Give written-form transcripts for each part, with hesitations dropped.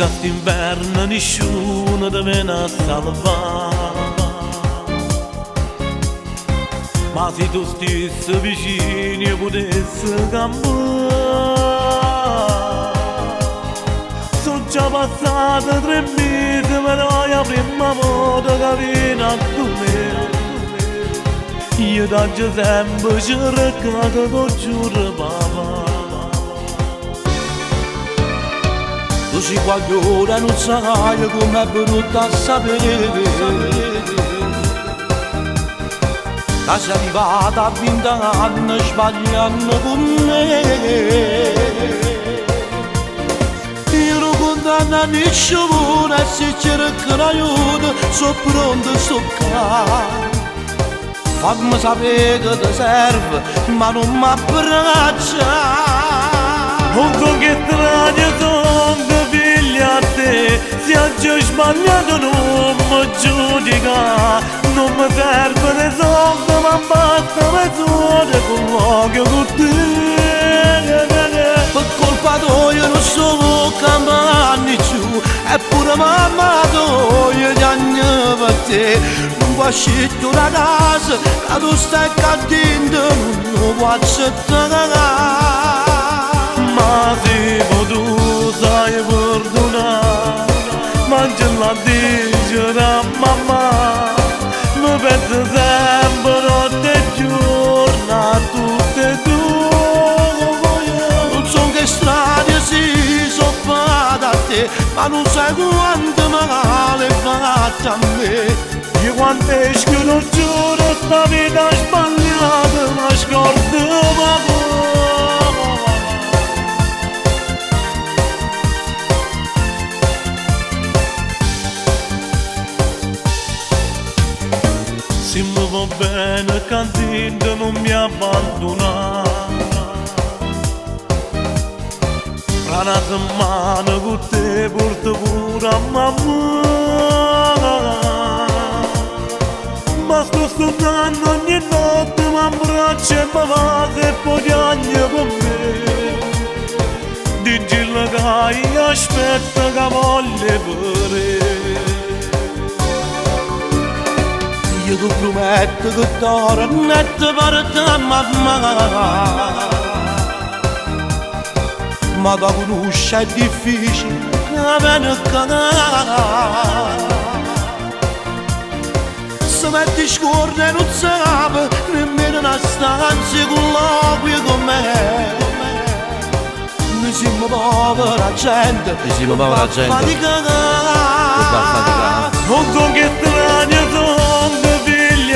quest'inverno nessuno ti viene a salvare. Ma se tu stessi vicino e potessi cambiare, sono già passati 3 mesi, però è la prima volta che vieni a me. Io t'ho sempre cercato, ti giuro papà. Tu sei qualche non sai com'è venuto a sapere che sei arrivata a 20 anni sbagliando con me. Io non condanno a nessuno e se cerco l'aiuto sono pronto, sto qua. Fammi sapere che ti serve ma non mi abbraccia. Non so che strano sono a te, se oggi ho sbagliato non mi giudica, non mi servono i soldi ma basta mezz'ora con l'occhio con te. Per colpa tua io non so cambiare più, eppure mamma tua io ti agno per te. Non puoi uscire da casa, che tu stai cadendo, non puoi accettare. Ma se tu sai perdonare, mangia la dice a mamma, mi penso sempre notte e giorno, tutte e due. Non so che strade si sono fatte a te, ma non sai quanto male fatta a me. Io quando esco non giuro sta vita sbagliata, ma scordo mamma. Se mi va bene cantando non mi abbandona. Fra una settimana con te porto pure a mamma. Ma sto studiando ogni notte, mi abbraccia e mi va e poi piange con me. Digile che io aspetto che voglio pure. Io ti prometto che torno e ti porto mamma. Ma da conoscere è difficile che viene cagare. Se metti scorre non sape nemmeno una stanza con l'acqua con me. Noi siamo povera gente, faticare. Non so che strani sono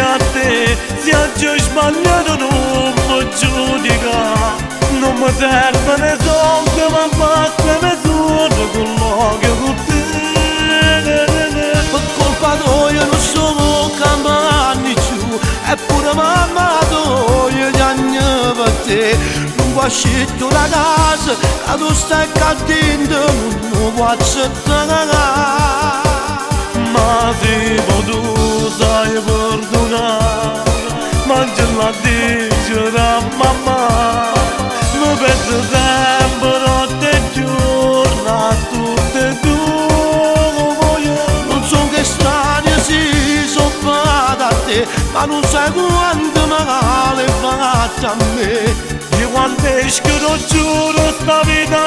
a te, se oggi ho sbagliato non mi giudica. Non mi servono i soldi ma basta mezz'ora con l'occhio con te. Per colpa tua io non so cambiare più, eppure mamma tua io ti agno per te. Non puoi uscire da casa, che tu stai cadendo, non puoi accettare. Ma se tu sai perdonare, mangia la dice a mamma, mi penso sempre notte e giorno, tutte e due. Non so che strade si sono fatte a te, ma non sai quanto male fatta a me. Io quando esco non giuro sta vita